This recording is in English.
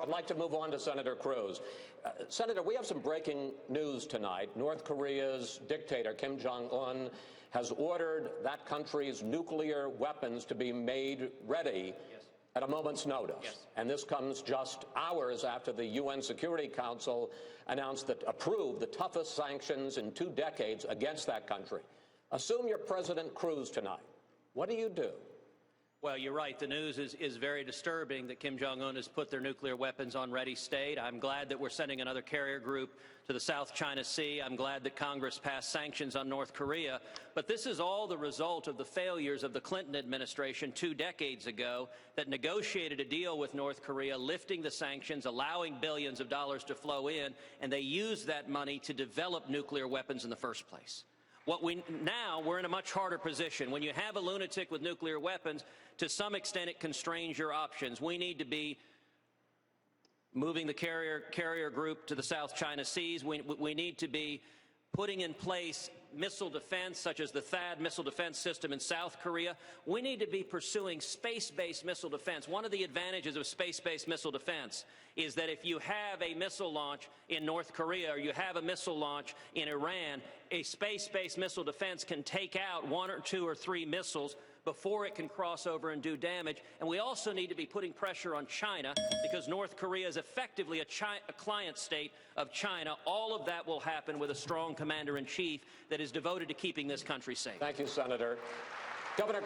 I'd like to move on to Senator Cruz. Senator, we have some breaking news tonight. North Korea's dictator, Kim Jung Un, has ordered that country's nuclear weapons to be made ready at a moment's notice. And this comes just hours after the UN Security Council approved the toughest sanctions in 2 decades against that country. Assume you're President Cruz tonight. What do you do? Well, you're right. The news is very disturbing that Kim Jong Un has put their nuclear weapons on ready state. I'm glad that we're sending another carrier group to the South China Sea. I'm glad that Congress passed sanctions on North Korea. But this is all the result of the failures of the Clinton administration 2 decades ago that negotiated a deal with North Korea, lifting the sanctions, allowing billions of dollars to flow in, and they used that money to develop nuclear weapons in the first place. Now we're in a much harder position. When you have a lunatic with nuclear weapons, to some extent it constrains your options. We need to be moving the carrier group to the South China Seas. We need to be putting in place missile defense, such as the THAAD missile defense system in South Korea. We need to be pursuing space-based missile defense. One of the advantages of space-based missile defense is that if you have a missile launch in North Korea or you have a missile launch in Iran, a space-based missile defense can take out 1 or 2 or 3 missiles before it can cross over and do damage. And we also need to be putting pressure on China because North Korea is effectively a client state of China. All of that will happen with a strong commander-in-chief that is devoted to keeping this country safe. Thank you, Senator. Governor